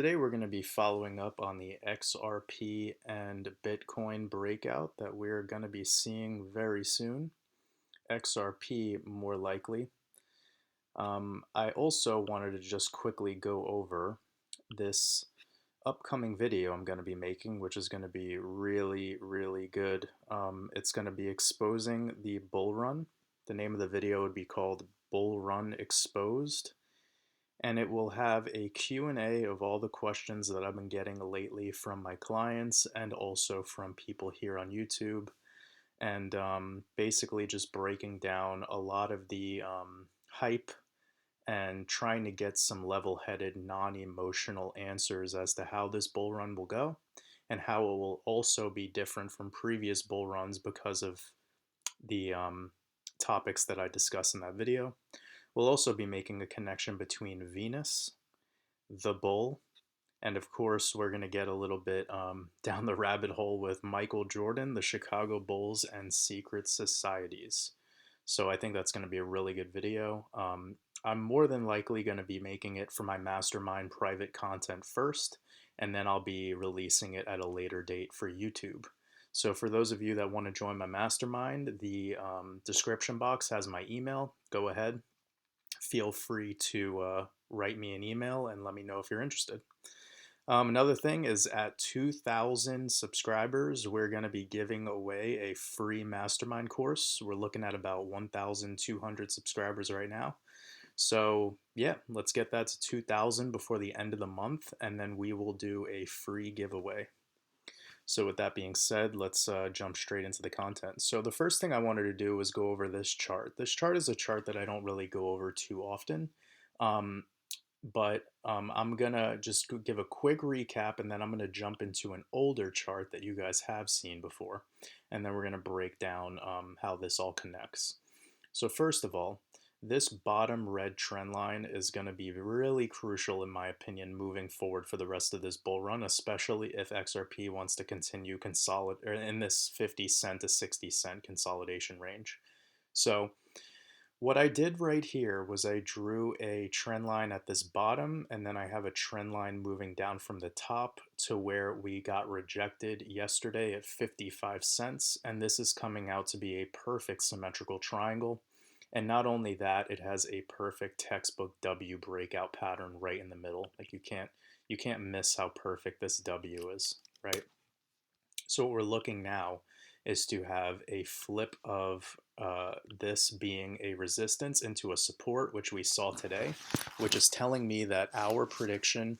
Today we're going to be following up on the XRP and Bitcoin breakout that we're going to be seeing very soon. XRP more likely. I also wanted to just quickly go over this upcoming video I'm going to be making, which is going to be really, really good. It's going to be exposing the bull run. The name of the video would be called Bull Run Exposed. And it will have a Q&A of all the questions that I've been getting lately from my clients and also from people here on YouTube, and basically just breaking down a lot of the hype and trying to get some level-headed, non-emotional answers as to how this bull run will go and how it will also be different from previous bull runs because of the topics that I discuss in that video. We'll also be making a connection between Venus, the bull, and of course we're going to get a little bit down the rabbit hole with Michael Jordan, the Chicago Bulls, and secret societies. So I think that's going to be a really good video. I'm more than likely going to be making it for my mastermind private content first, and then I'll be releasing it at a later date for YouTube. So for those of you that want to join my mastermind, the description box has my email. Go ahead. Feel free to write me an email and let me know if you're interested. Another thing is at 2,000 subscribers, we're going to be giving away a free mastermind course. We're looking at about 1,200 subscribers right now. So yeah, let's get that to 2,000 before the end of the month, and then we will do a free giveaway. So with that being said, let's jump straight into the content. So the first thing I wanted to do was go over this chart. This chart is a chart that I don't really go over too often, but I'm going to just give a quick recap, and then I'm going to jump into an older chart that you guys have seen before, and then we're going to break down how this all connects. So first of all, this bottom red trend line is going to be really crucial, in my opinion, moving forward for the rest of this bull run, especially if XRP wants to continue in this 50 cent to 60 cent consolidation range. So what I did right here was I drew a trend line at this bottom, and then I have a trend line moving down from the top to where we got rejected yesterday at 55 cents, and this is coming out to be a perfect symmetrical triangle. And not only that, it has a perfect textbook W breakout pattern right in the middle. Like you can't miss how perfect this W is, right? So what we're looking now is to have a flip of this being a resistance into a support, which we saw today, which is telling me that our prediction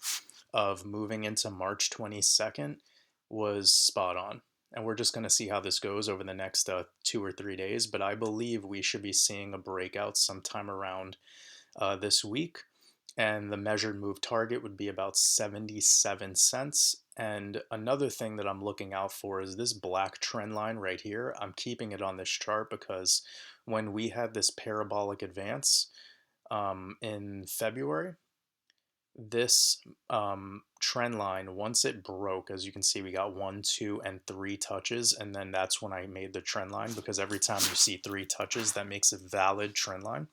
of moving into March 22nd was spot on. And we're just going to see how this goes over the next 2 or 3 days. But I believe we should be seeing a breakout sometime around this week. And the measured move target would be about 77 cents. And another thing that I'm looking out for is this black trend line right here. I'm keeping it on this chart because when we had this parabolic advance in February, this trend line, once it broke, as you can see, we got 1, 2, and 3 touches, and then that's when I made the trend line, because every time you see 3 touches, that makes a valid trend line.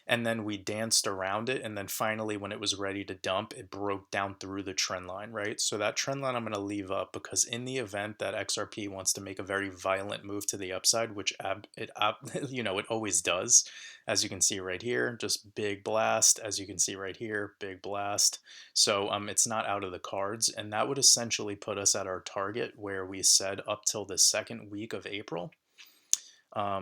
And then we danced around it, and then finally when it was ready to dump, it broke down through the trend line, right? So that trend line I'm going to leave up, because in the event that XRP wants to make a very violent move to the upside, which it always does, as you can see right here, just big blast, as you can see right here, big blast. So it's not out of the cards, and that would essentially put us at our target where we said up till the second week of April,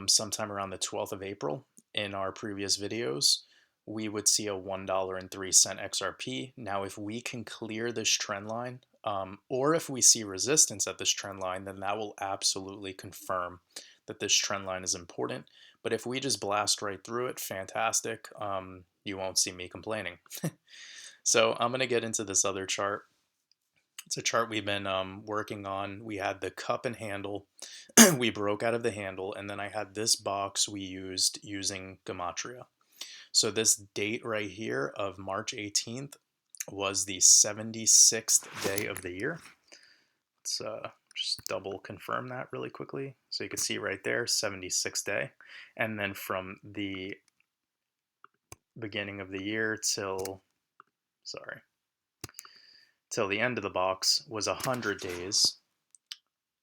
sometime around the 12th of April. In our previous videos, we would see a $1.03 XRP. Now, if we can clear this trend line, or if we see resistance at this trend line, then that will absolutely confirm that this trend line is important. But if we just blast right through it, fantastic. You won't see me complaining. So I'm going to get into this other chart. It's a chart we've been working on. We had the cup and handle. We broke out of the handle, and then I had this box we used using Gematria. So this date right here of March 18th was the 76th day of the year. Let's just double confirm that really quickly. So you can see right there, 76th day. And then from the beginning of the year till, till the end of the box was 100 days.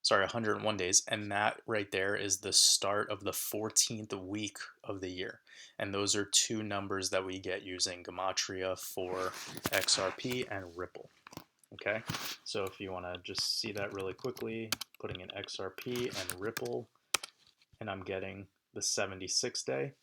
Sorry, 101 days, and that right there is the start of the 14th week of the year. And those are two numbers that we get using Gematria for XRP and Ripple. Okay, so if you want to just see that really quickly, putting in XRP and Ripple, and I'm getting the 76th day.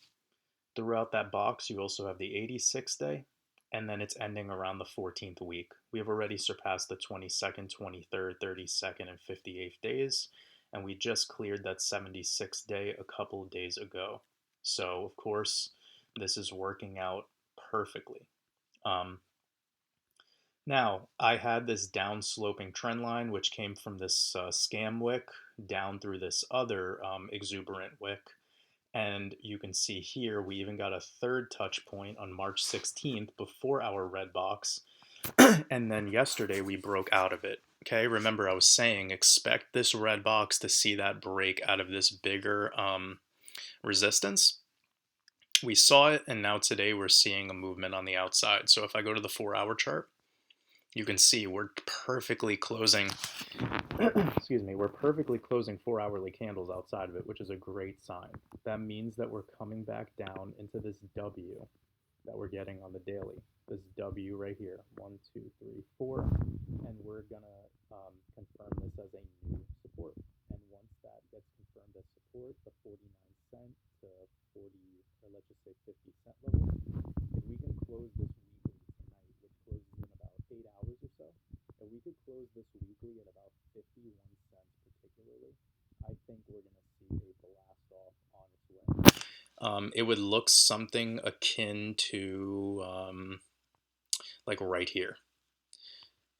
Throughout that box, you also have the 86th day, and then it's ending around the 14th week. We have already surpassed the 22nd, 23rd, 32nd, and 58th days, and we just cleared that 76th day a couple of days ago. So, of course, this is working out perfectly. Now, I had this down-sloping trend line, which came from this scam wick down through this other exuberant wick. And you can see here, we even got a third touch point on March 16th before our red box. And then yesterday, we broke out of it. Okay, remember I was saying, expect this red box to see that break out of this bigger resistance. We saw it, and now today we're seeing a movement on the outside. So if I go to the 4-hour chart, you can see we're perfectly closing, excuse me, we're perfectly closing 4-hourly candles outside of it, which is a great sign. That means that we're coming back down into this W that we're getting on the daily. This W right here, 1, 2, 3, 4, and we're gonna confirm this as a new support. And once that gets confirmed as support, the 49 cent to 40, or let's just say 50 cent level, if we can close this weekly tonight, which closes in about 8 hours or so, if we could close this weekly at about 51 cents particularly, I think we're going to see a blast off on its way. It would look something akin to like right here.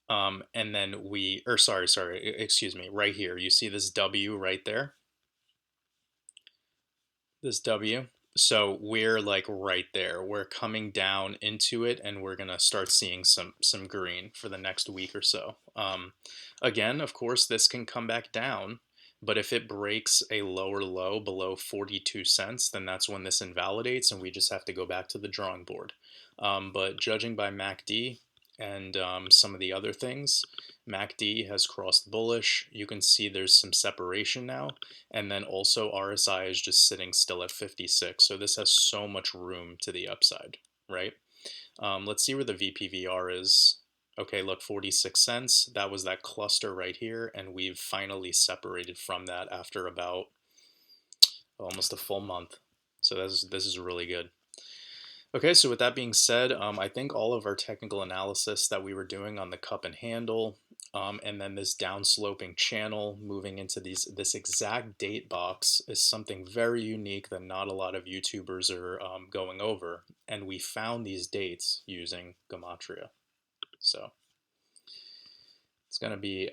And then excuse me, right here. You see this W right there? This W. So we're like right there. We're coming down into it, and we're gonna start seeing some green for the next week or so. Again, of course, this can come back down, but if it breaks a lower low below 42 cents, then that's when this invalidates, and we just have to go back to the drawing board. But judging by MACD and some of the other things, MACD has crossed bullish. You can see there's some separation now. And then also RSI is just sitting still at 56. So this has so much room to the upside, right? Let's see where the VPVR is. Okay, look, 46 cents. That was that cluster right here. And we've finally separated from that after about almost a full month. So this is really good. Okay, so with that being said, I think all of our technical analysis that we were doing on the cup and handle, and then this downsloping channel moving into this exact date box is something very unique that not a lot of YouTubers are going over. And we found these dates using Gematria. So it's gonna be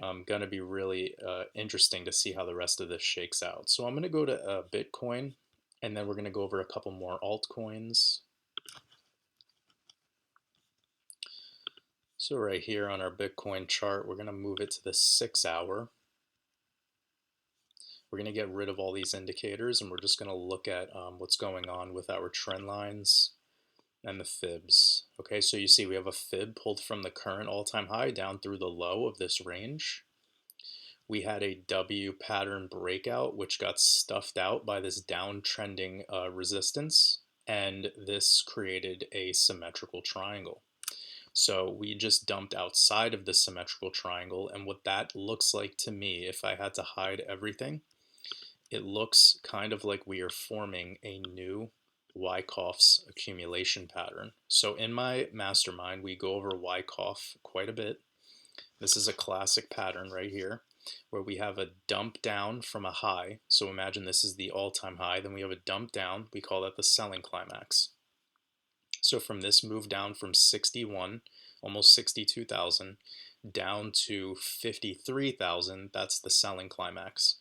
really interesting to see how the rest of this shakes out. So I'm gonna go to Bitcoin, and then we're gonna go over a couple more altcoins. So right here on our Bitcoin chart, we're going to move it to the 6-hour. We're going to get rid of all these indicators, and we're just going to look at what's going on with our trend lines and the fibs. Okay, so you see we have a fib pulled from the current all-time high down through the low of this range. We had a W pattern breakout, which got stuffed out by this downtrending resistance, and this created a symmetrical triangle. So we just dumped outside of the symmetrical triangle, and what that looks like to me, if I had to hide everything, it looks kind of like we are forming a new Wyckoff's accumulation pattern. So in my mastermind, we go over Wyckoff quite a bit. This is a classic pattern right here, where we have a dump down from a high. So imagine this is the all-time high, then we have a dump down, we call that the selling climax. So from this move down from 61, almost 62,000, down to 53,000, that's the selling climax.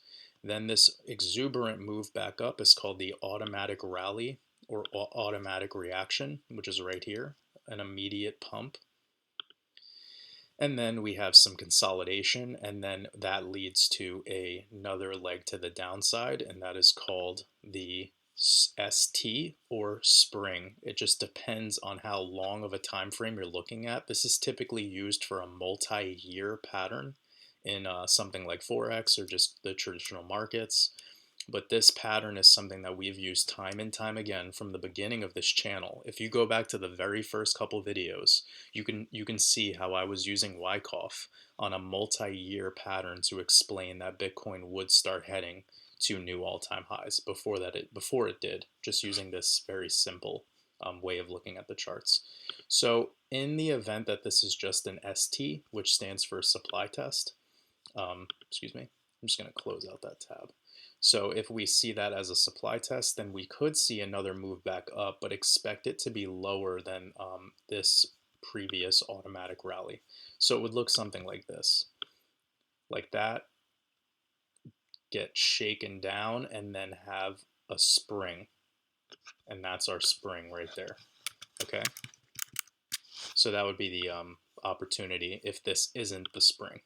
Then this exuberant move back up is called the automatic rally or automatic reaction, which is right here, an immediate pump. And then we have some consolidation, and then that leads to another leg to the downside, and that is called the ST or spring. It just depends on how long of a time frame you're looking at. This is typically used for a multi-year pattern in something like Forex or just the traditional markets. But this pattern is something that we've used time and time again from the beginning of this channel. If you go back to the very first couple videos, you can see how I was using Wyckoff on a multi-year pattern to explain that Bitcoin would start heading to new all-time highs before it did, just using this very simple way of looking at the charts. So in the event that this is just an ST, which stands for supply test, excuse me, I'm just going to close out that tab. So if we see that as a supply test, then we could see another move back up, but expect it to be lower than this previous automatic rally. So it would look something like this, like that, get shaken down, and then have a spring. And that's our spring right there. Okay. So that would be the opportunity if this isn't the spring.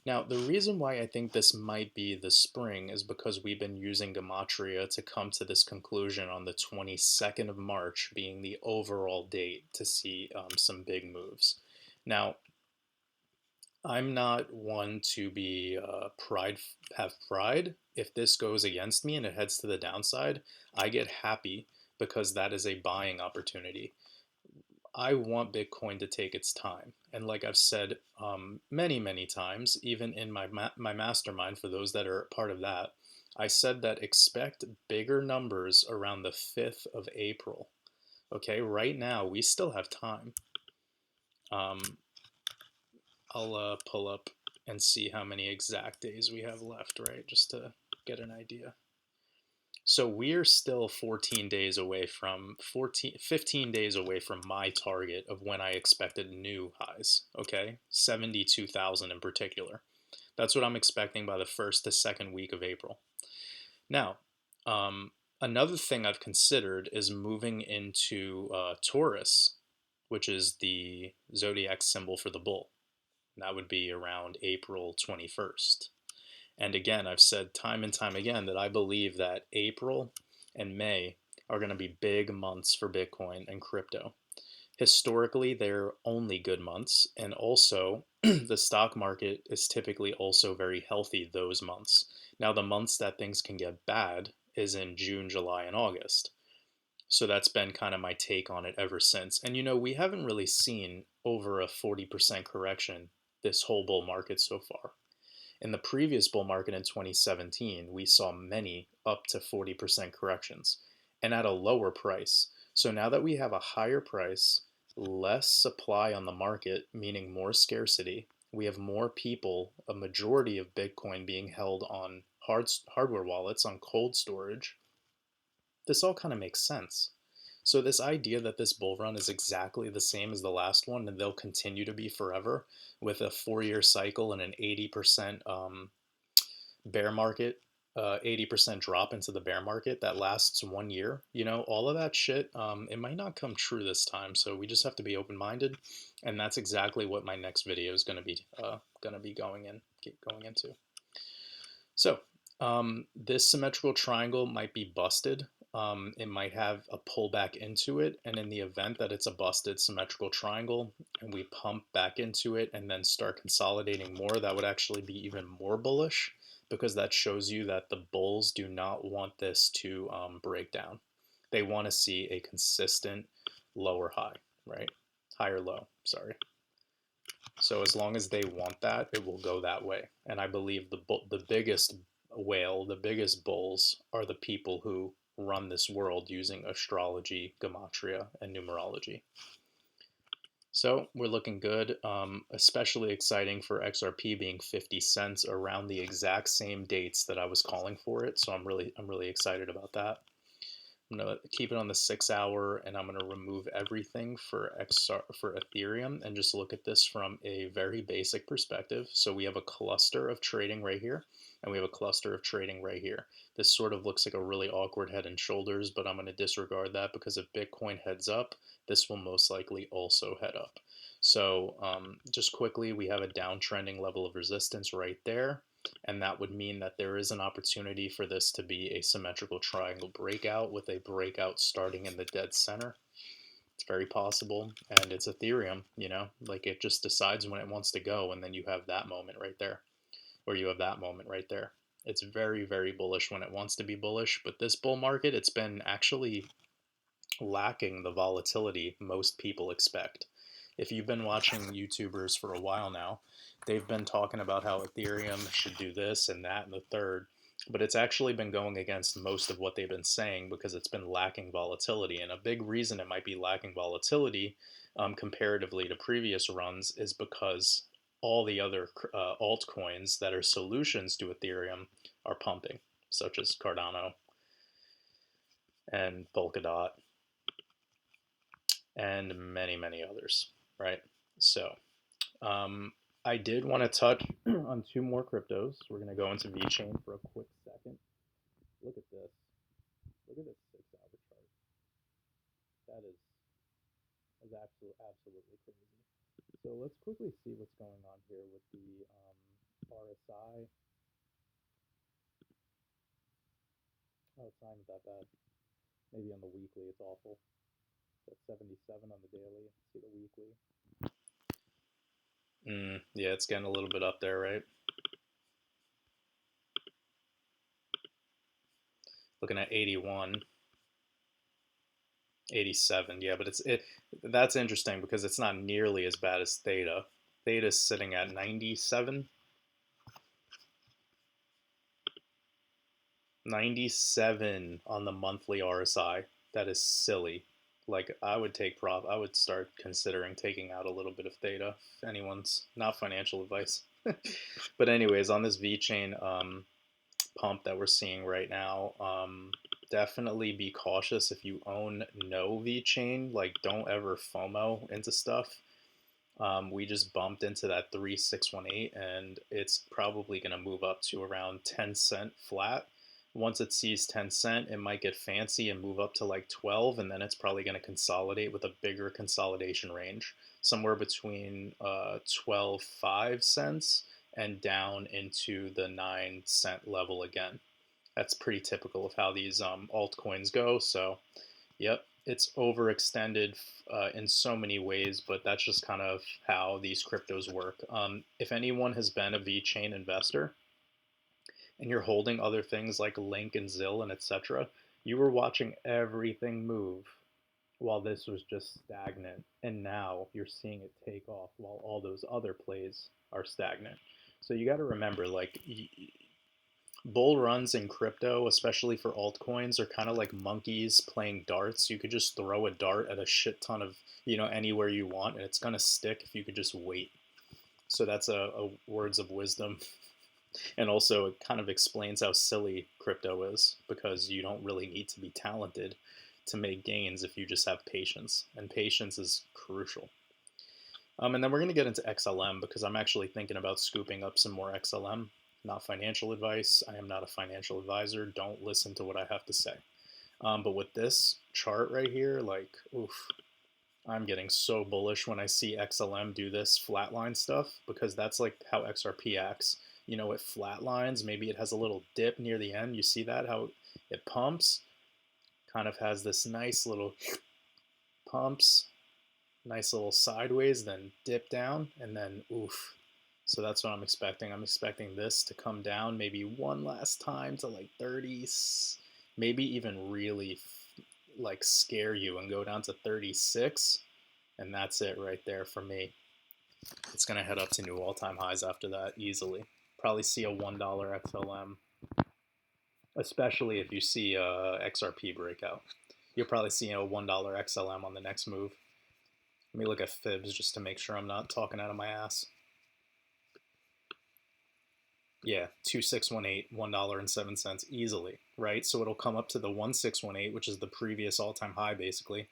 Now, the reason why I think this might be the spring is because we've been using Gematria to come to this conclusion on the 22nd of March being the overall date to see some big moves. Now, I'm not one to be have pride. If this goes against me and it heads to the downside, I get happy because that is a buying opportunity. I want Bitcoin to take its time. And like I've said many, many times, even in my mastermind, for those that are part of that, I said that expect bigger numbers around the 5th of April. Okay, right now we still have time. I'll pull up and see how many exact days we have left, right, just to get an idea. So we're still 14 days away from 15 days away from my target of when I expected new highs, okay? 72,000 in particular. That's what I'm expecting by the first to second week of April. Now, another thing I've considered is moving into Taurus, which is the zodiac symbol for the bull. And that would be around April 21st. And again, I've said time and time again that I believe that April and May are going to be big months for Bitcoin and crypto. Historically, they're only good months, and also the stock market is typically also very healthy those months. Now, the months that things can get bad is in June, July, and August. So that's been kind of my take on it ever since. And we haven't really seen over a 40% correction this whole bull market so far. In the previous bull market in 2017, we saw many up to 40% corrections and at a lower price. So now that we have a higher price, less supply on the market, meaning more scarcity, we have more people, a majority of Bitcoin being held on hardware wallets, on cold storage. This all kind of makes sense. So this idea that this bull run is exactly the same as the last one and they'll continue to be forever with a 4-year cycle and an 80% bear market, 80% drop into the bear market that lasts 1 year, all of that shit, it might not come true this time. So we just have to be open-minded, and that's exactly what my next video is going to be going into. So this symmetrical triangle might be busted. It might have a pullback into it, and in the event that it's a busted symmetrical triangle and we pump back into it and then start consolidating more, that would actually be even more bullish, because that shows you that the bulls do not want this to break down. They want to see a consistent lower high, right? Higher low, sorry. So as long as they want that, it will go that way. And I believe the biggest whale, the biggest bulls, are the people who run this world using astrology, gematria, and numerology. So we're looking good, especially exciting for XRP being 50 cents around the exact same dates that I was calling for it. So I'm really excited about that. I'm gonna keep it on the 6 hour, and I'm gonna remove everything for Ethereum and just look at this from a very basic perspective. So we have a cluster of trading right here, and we have a cluster of trading right here. This sort of looks like a really awkward head and shoulders, but I'm gonna disregard that because if Bitcoin heads up, this will most likely also head up. So just quickly, we have a downtrending level of resistance right there. And that would mean that there is an opportunity for this to be a symmetrical triangle breakout with a breakout starting in the dead center. It's very possible, and it's Ethereum, you know, like it just decides when it wants to go, and then you have that moment right there, or you have that moment right there. It's very, very bullish when it wants to be bullish, but this bull market, it's been actually lacking the volatility most people expect. If you've been watching YouTubers for a while now, they've been talking about how Ethereum should do this and that and the third, but it's actually been going against most of what they've been saying because it's been lacking volatility. And a big reason it might be lacking volatility comparatively to previous runs is because all the other altcoins that are solutions to Ethereum are pumping, such as Cardano and Polkadot and many, many others, right? So I did want to touch on two more cryptos. We're going to go into VChain for a quick second. Look at this. Look at this 6-hour chart. That is absolutely crazy. So let's quickly see what's going on here with the RSI. Oh, it's not that bad. Maybe on the weekly, it's awful. That's 77 on the daily. Let's see the weekly. Yeah, it's getting a little bit up there, right? Looking at 81, 87. Yeah, but that's interesting because it's not nearly as bad as Theta. Theta's sitting at 97. 97 on the monthly RSI. That is silly. Like I would start considering taking out a little bit of Theta if anyone's not financial advice. But anyways, on this VChain pump that we're seeing right now, definitely be cautious if you own no VChain. Like don't ever FOMO into stuff. We just bumped into that 3618 and it's probably going to move up to around 10 cent flat. Once it sees 10 cent, it might get fancy and move up to like 12, and then it's probably going to consolidate with a bigger consolidation range, somewhere between 12.5 cents and down into the 9 cent level again. That's pretty typical of how these altcoins go. So, yep, it's overextended in so many ways, but that's just kind of how these cryptos work. If anyone has been a VChain investor, and you're holding other things like Link and Zill and etc., you were watching everything move while this was just stagnant. And now you're seeing it take off while all those other plays are stagnant. So you got to remember, like, bull runs in crypto, especially for altcoins, are kind of like monkeys playing darts. You could just throw a dart at a shit ton of, anywhere you want, and it's going to stick if you could just wait. So that's a words of wisdom. And also, it kind of explains how silly crypto is because you don't really need to be talented to make gains if you just have patience. And patience is crucial. And then we're going to get into XLM because I'm actually thinking about scooping up some more XLM. Not financial advice. I am not a financial advisor. Don't listen to what I have to say. But with this chart right here, like, oof, I'm getting so bullish when I see XLM do this flatline stuff because that's like how XRP acts. It flatlines. Maybe it has a little dip near the end. You see that, how it pumps? Kind of has this nice little pumps, nice little sideways, then dip down, and then oof. So that's what I'm expecting. I'm expecting this to come down maybe one last time to like 30s, maybe even really like scare you and go down to 36. And that's it right there for me. It's going to head up to new all-time highs after that easily. Probably see a $1 XLM, especially if you see a XRP breakout. You'll probably see a $1 XLM on the next move. Let me look at fibs just to make sure I'm not talking out of my ass. Yeah, 2618, $1.07 easily, right? So it'll come up to the 1618, which is the previous all-time high basically.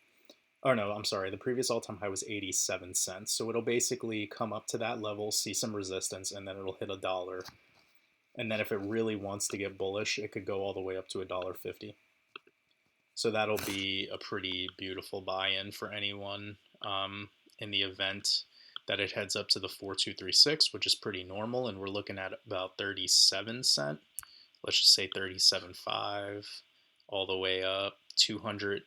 Oh no, I'm sorry, the previous all-time high was 87 cents. So it'll basically come up to that level, see some resistance, and then it'll hit $1. And then if it really wants to get bullish, it could go all the way up to $1.50. So that'll be a pretty beautiful buy-in for anyone in the event that it heads up to the 4236, which is pretty normal, and we're looking at about 37 cent. Let's just say 37.5 all the way up 200.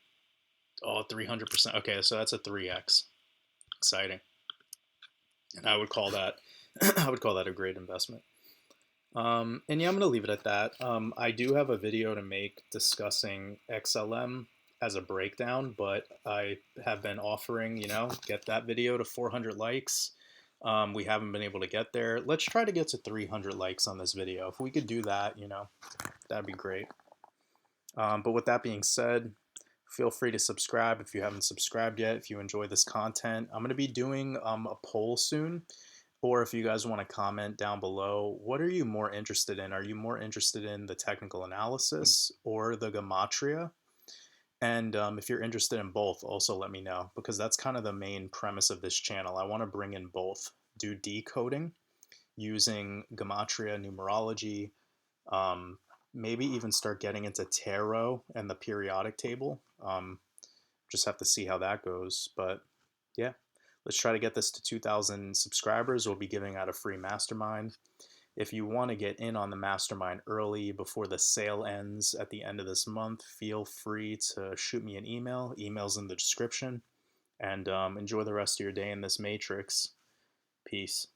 Oh, 300%. Okay, so that's a 3x. Exciting. And I would call that I would call that a great investment. And yeah, I'm gonna leave it at that. I do have a video to make discussing XLM as a breakdown, but I have been offering, get that video to 400 likes. We haven't been able to get there. Let's try to get to 300 likes on this video. If we could do that, that'd be great. But with that being said, feel free to subscribe if you haven't subscribed yet, if you enjoy this content. I'm going to be doing a poll soon, or if you guys want to comment down below, what are you more interested in? Are you more interested in the technical analysis or the Gematria? And if you're interested in both, also let me know, because that's kind of the main premise of this channel. I want to bring in both, do decoding using Gematria Numerology, maybe even start getting into tarot and the periodic table. Just have to see how that goes. But yeah, let's try to get this to 2,000 subscribers. We'll be giving out a free mastermind. If you want to get in on the mastermind early before the sale ends at the end of this month, feel free to shoot me an email. Email's in the description. And enjoy the rest of your day in this matrix. Peace.